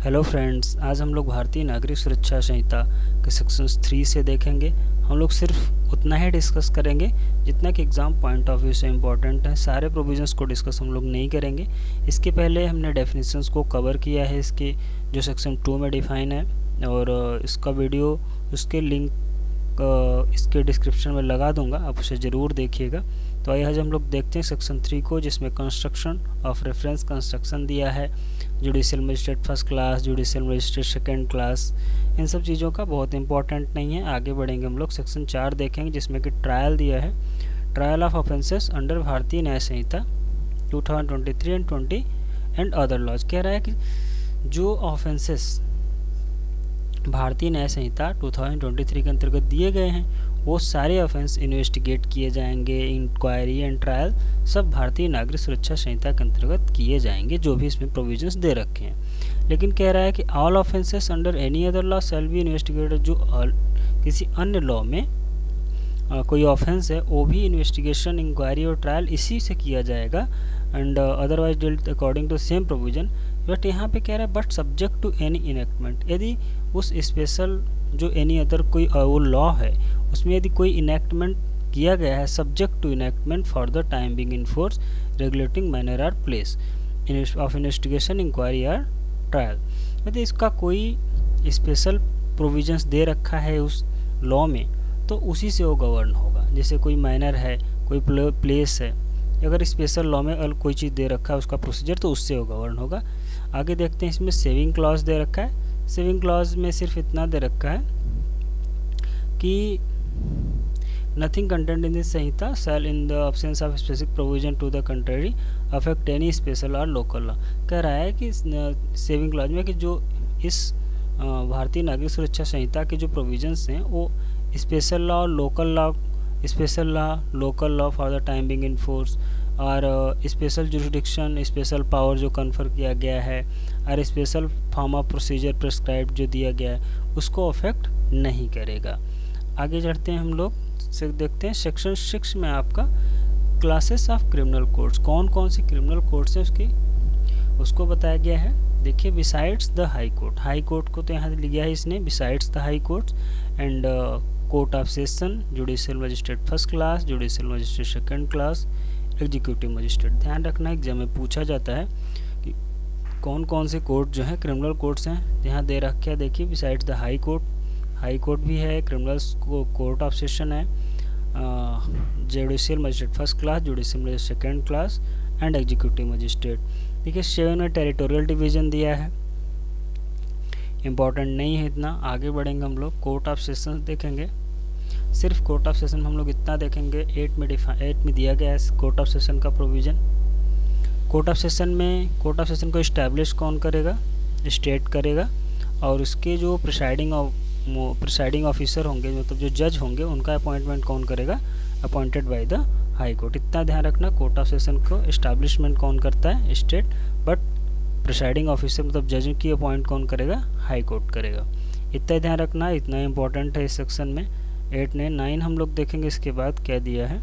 Hello friends, आज हम लोग भारतीय नागरिक सुरक्षा संहिता के सेक्शंस 3 से देखेंगे। हम लोग सिर्फ उतना ही डिस्कस करेंगे जितना कि एग्ज़ाम पॉइंट ऑफ व्यू से इम्पोर्टेंट है। सारे प्रोविजंस को डिस्कस हम लोग नहीं करेंगे। इसके पहले हमने डेफिनेशंस को कवर किया है, इसके जो सेक्शन 2 में डिफाइन है, और इसका वीडियो उसके लिंक इसके डिस्क्रिप्शन में लगा दूंगा, आप उसे ज़रूर देखिएगा। तो आइए आज हम लोग देखते हैं सेक्शन 3 को, जिसमें कंस्ट्रक्शन ऑफ रेफरेंस कंस्ट्रक्शन दिया है, judicial magistrate first class, judicial magistrate second class. इन सब चीज़ों का बहुत इंपॉर्टेंट नहीं है। आगे बढ़ेंगे हम लोग सेक्शन 4 देखेंगे, जिसमें कि ट्रायल दिया है, ट्रायल ऑफ ऑफेंसेस अंडर भारतीय न्याय संहिता 2023 एंड 20 एंड अदर लॉज। कह रहा है कि जो ऑफेंसेस भारतीय न्याय संहिता 2023 के अंतर्गत दिए गए हैं, वो सारे ऑफेंस इन्वेस्टिगेट किए जाएंगे। इंक्वायरी एंड ट्रायल सब भारतीय नागरिक सुरक्षा संहिता के अंतर्गत किए जाएंगे, जो भी इसमें प्रोविजंस दे रखे हैं। लेकिन कह रहा है कि all offences under any other law shall be investigated. जो किसी अन्य लॉ में कोई ऑफेंस है, वो भी इन्वेस्टिगेशन, इंक्वायरी और ट्रायल इसी से किया जाएगा, and otherwise dealt according to same provision. But यहाँ पे कह रहा है but subject to any enactment. यदि उस स्पेशल जो एनी अदर कोई वो लॉ है, उसमें यदि कोई इनेक्टमेंट किया गया है, subject to enactment for the time being in force regulating manner or place of investigation, inquiry or trial. यदि इसका कोई स्पेशल प्रोविजंस दे रखा है उस लॉ में, तो उसी से वो गवर्न होगा। जैसे कोई मैनर है, कोई प्लेस है, अगर स्पेशल लॉ में कोई चीज़ दे रखा है उसका प्रोसीजर, तो उससे वो गवर्न होगा। आगे देखते हैं, इसमें सेविंग क्लॉज दे रखा है। सेविंग क्लॉज में सिर्फ इतना दे रखा है कि nothing content in this Sanhita shall in the absence of specific provision to the country affect any special और लोकल लॉ। कह रहा है कि सेविंग क्लॉज में कि जो इस भारतीय नागरिक सुरक्षा संहिता के जो प्रोविजंस हैं, वो special law, local law, special law, local law for the time being in force, और स्पेशल जुरिडिक्शन, स्पेशल पावर जो कन्फर किया गया है, और special form of procedure prescribe जो दिया गया है, उसको अफेक्ट नहीं करेगा। आगे चढ़ते हैं हम लोग, देखते हैं सेक्शन 6 में आपका क्लासेस ऑफ क्रिमिनल कोड्स, कौन कौन सी क्रिमिनल कोड्स हैं उसको बताया गया है। देखिए, besides the high court, high court को तो यहाँ लिया है इसने, besides the high court and court of session, judicial magistrate first class, judicial magistrate second class, executive magistrate. ध्यान रखना, एग्जाम में पूछा जाता है कि कौन कौन से कोर्ट जो हैं क्रिमिनल कोर्ट्स हैं। यहाँ दे रखे हैं, देखिए, besides the high court, high court भी है, क्रिमिनल कोर्ट ऑफ सेशन है, judicial magistrate first class, judicial magistrate second class and executive magistrate. देखिए, 7 में टेरिटोरियल डिवीज़न दिया है, इम्पॉर्टेंट नहीं है इतना। आगे बढ़ेंगे हम लोग, कोर्ट ऑफ सेशन देखेंगे। सिर्फ कोर्ट ऑफ सेशन में हम लोग इतना देखेंगे, 8 में दिया गया है कोर्ट ऑफ सेशन का प्रोविज़न। कोर्ट ऑफ सेशन में, कोर्ट ऑफ सेशन को इस्टेब्लिश कौन करेगा? स्टेट करेगा, और उसके जो प्रिसाइडिंग ऑफिसर होंगे, मतलब जो जज होंगे, उनका अपॉइंटमेंट कौन करेगा? Appointed by the high court. इतना ध्यान रखना, कोर्ट ऑफ सेशन को इस्टेब्लिशमेंट कौन करता है? स्टेट, बट प्रिसाइडिंग ऑफिसर मतलब जज की अपॉइंट कौन करेगा? हाई कोर्ट करेगा। इतना ध्यान रखना, इतना इंपॉर्टेंट है इस सेक्शन में। 8 ने 9 हम लोग देखेंगे इसके बाद क्या दिया है।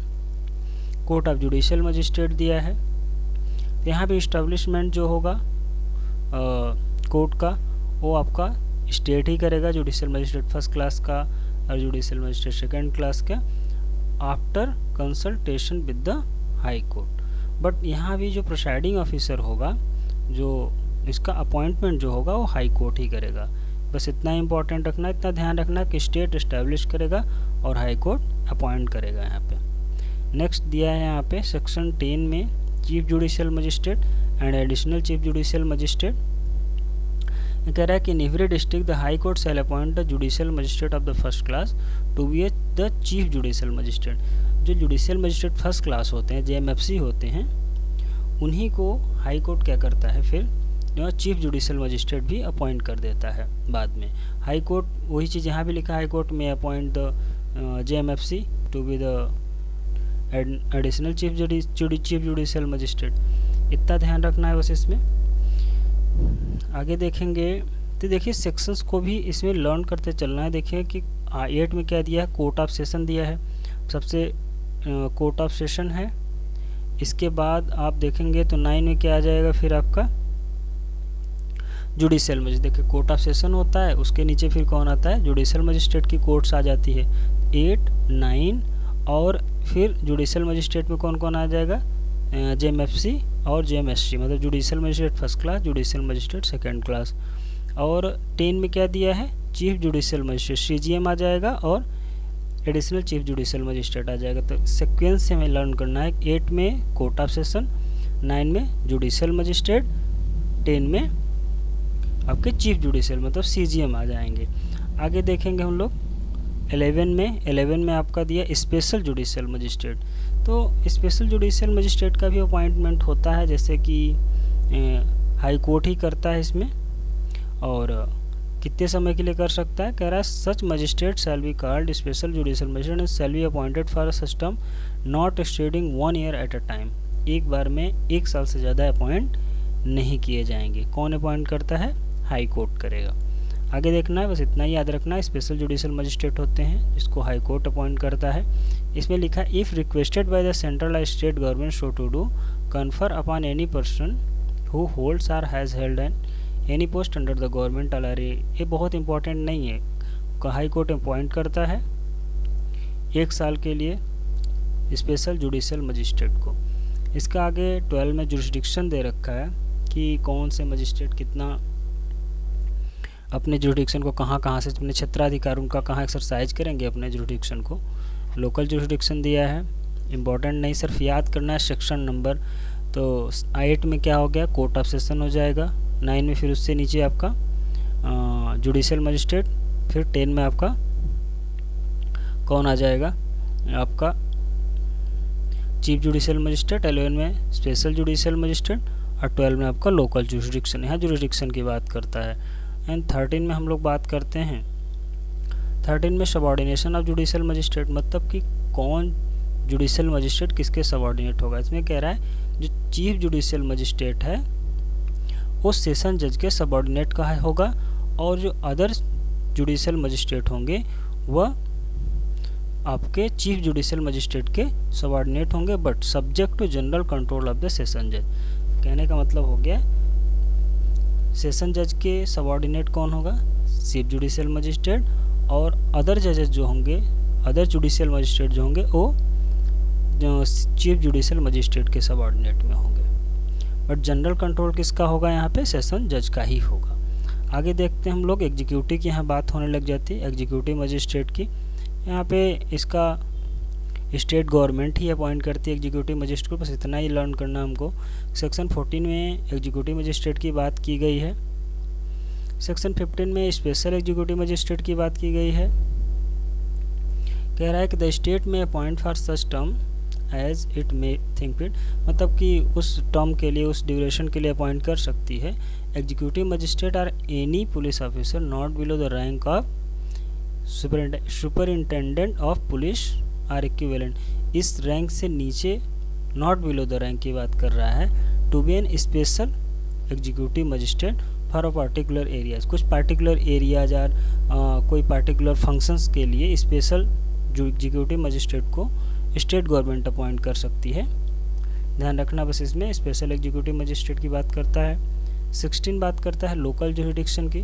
कोर्ट ऑफ जुडिशियल मजिस्ट्रेट दिया है। यहाँ पे इस्टेब्लिशमेंट जो होगा कोर्ट का, वो आपका स्टेट ही करेगा, जुडिशियल मजिस्ट्रेट फर्स्ट क्लास का और जुडिशियल मजिस्ट्रेट सेकेंड क्लास का, after consultation with the high court. But यहाँ भी जो प्रिसाइडिंग ऑफिसर होगा, जो इसका अपॉइंटमेंट जो होगा, वो हाई कोर्ट ही करेगा। बस इतना इंपॉर्टेंट रखना, इतना ध्यान रखना कि स्टेट इस्टेब्लिश करेगा और हाई कोर्ट अपॉइंट करेगा यहाँ पे। नेक्स्ट दिया है यहाँ पे सेक्शन 10 में, chief judicial magistrate and additional chief judicial magistrate. कह रहा है कि in every district the high court shall appoint the judicial magistrate of the first class to be the chief judicial magistrate. जो जुडिशियल मजिस्ट्रेट फर्स्ट क्लास होते हैं, JMFC होते हैं, उन्हीं को हाई कोर्ट क्या करता है, फिर जो चीफ जुडिशियल मजिस्ट्रेट भी अपॉइंट कर देता है बाद में। हाई कोर्ट, वही चीज़ यहाँ भी लिखा, हाई कोर्ट में appoint the JMFC to be the additional chief judicial magistrate. इतना ध्यान रखना है बस इसमें। आगे देखेंगे तो देखिए, सेक्शंस को भी इसमें लर्न करते चलना है। देखिए कि 8 में क्या दिया है, कोर्ट ऑफ सेशन दिया है, सबसे कोर्ट ऑफ सेशन है। इसके बाद आप देखेंगे तो 9 में क्या आ जाएगा फिर आपका जुडिशियल मजिस्ट्रेट, देखिए कोर्ट ऑफ सेशन होता है, उसके नीचे फिर कौन आता है, जुडिशियल मजिस्ट्रेट की कोर्ट्स आ जाती है 8, 9, और फिर जुडिशियल मजिस्ट्रेट में कौन कौन आ जाएगा, JMFC और JMSC, मतलब judicial magistrate first class, judicial magistrate second class. और 10 में क्या दिया है, चीफ जुडिशियल मजिस्ट्रेट CGM आ जाएगा और एडिशनल चीफ जुडिशियल मजिस्ट्रेट आ जाएगा। तो सिक्वेंस से हमें लर्न करना है, 8 में कोर्ट ऑफ सेशन, 9 में जुडिशियल मजिस्ट्रेट, 10 में आपके चीफ जुडिशियल मतलब CGM आ जाएंगे। आगे देखेंगे हम लोग 11 में आपका दिया स्पेशल जुडिशियल मजिस्ट्रेट। तो स्पेशल जुडिशियल मजिस्ट्रेट का भी अपॉइंटमेंट होता है, जैसे कि हाई कोर्ट ही करता है इसमें, और कितने समय के लिए कर सकता है, कह रहा है such magistrate shall be called special judicial magistrate and shall be appointed for a system not exceeding 1 year at a time. एक बार में 1 साल से ज़्यादा अपॉइंट नहीं किए जाएंगे। कौन अपॉइंट करता है, हाई कोर्ट करेगा। आगे देखना है, बस इतना ही याद रखना है, स्पेशल जुडिशियल मजिस्ट्रेट होते हैं जिसको हाई कोर्ट अपॉइंट करता है। इसमें लिखा है if requested by the central और state government so to do confer upon any person who holds or has held an any post under the government अलारी। ये बहुत इंपॉर्टेंट नहीं है, हाई कोर्ट अपॉइंट करता है 1 साल के लिए स्पेशल जुडिशियल मजिस्ट्रेट को। इसका आगे 12 में जुरिस्डिक्शन दे रखा है कि कौन से मजिस्ट्रेट कितना अपने जुरिस्डिक्शन को कहाँ से अपने क्षेत्राधिकार उनका कहाँ एक्सरसाइज करेंगे अपने जुरिस्डिक्शन को। लोकल जुरिस्डिक्शन दिया है, इम्पॉर्टेंट नहीं, सिर्फ याद करना है सेक्शन नंबर। तो 8 में क्या हो गया, कोर्ट ऑफ सेशन हो जाएगा, 9 में फिर उससे नीचे आपका जुडिशियल मजिस्ट्रेट, फिर 10 में आपका कौन आ जाएगा, आपका चीफ जुडिशियल मजिस्ट्रेट, 11 में स्पेशल जुडिशियल मजिस्ट्रेट और 12 में आपका लोकल जुरिस्डिक्शन। यहाँ जुरिस्डिक्शन की बात करता है। एंड 13 में हम लोग बात करते हैं, 13 में सबऑर्डिनेशन ऑफ जुडिशियल मजिस्ट्रेट, मतलब कि कौन जुडिशियल मजिस्ट्रेट किसके सबऑर्डिनेट होगा। इसमें कह रहा है जो चीफ जुडिशियल मजिस्ट्रेट है वो सेशन जज के सबऑर्डिनेट का होगा, और जो अदर जुडिशियल मजिस्ट्रेट होंगे वह आपके चीफ जुडिशियल मजिस्ट्रेट के सबऑर्डिनेट होंगे, but subject to general control of the session जज। कहने का मतलब हो गया सेशन जज के सबऑर्डिनेट कौन होगा, चीफ जुडिशियल मजिस्ट्रेट, और अदर जजेस जो होंगे, अदर जुडिशियल मजिस्ट्रेट जो होंगे वो जो चीफ जुडिशियल मजिस्ट्रेट के सबऑर्डिनेट में होंगे, बट जनरल कंट्रोल किसका होगा, यहाँ पे सेशन जज का ही होगा। आगे देखते हैं हम लोग एग्जीक्यूटिव की यहाँ बात होने लग जाती है, एग्जीक्यूटिव मजिस्ट्रेट की। यहाँ पे इसका स्टेट गवर्नमेंट ही अपॉइंट करती है एग्जीक्यूटिव मजिस्ट्रेट को, बस इतना ही लर्न करना हमको। सेक्शन 14 में एग्जीक्यूटिव मजिस्ट्रेट की बात की गई है, सेक्शन 15 में स्पेशल एग्जीक्यूटिव मजिस्ट्रेट की बात की गई है। कह रहा है कि द स्टेट में appoint for such term as it may think fit, मतलब कि उस टर्म के लिए, उस ड्यूरेशन के लिए अपॉइंट कर सकती है। Executive magistrate or any police officer not below the rank of superintendent of police or equivalent. इस रैंक से नीचे, नॉट बिलो द रैंक की बात कर रहा है। To be an special executive magistrate for a particular areas, कुछ particular areas और कोई पार्टिकुलर फंक्शंस के लिए स्पेशल एग्जीक्यूटिव मजिस्ट्रेट को स्टेट गवर्नमेंट अपॉइंट कर सकती है। ध्यान रखना बस, इसमें स्पेशल एग्जीक्यूटिव मजिस्ट्रेट की बात करता है। 16 बात करता है लोकल जुरिडिक्शन की,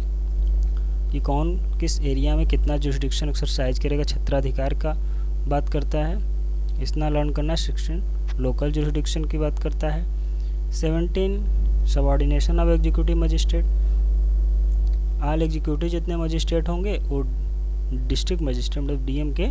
कि कौन किस एरिया में कितना जुरिडिक्शन एक्सरसाइज करेगा, क्षेत्राधिकार का बात करता है, इतना लर्न करना। 16 लोकल जुरिडिक्शन की बात करता है। 17 subordination of executive magistrate, all executive जितने मजिस्ट्रेट होंगे वो डिस्ट्रिक्ट मजिस्ट्रेट मतलब DM के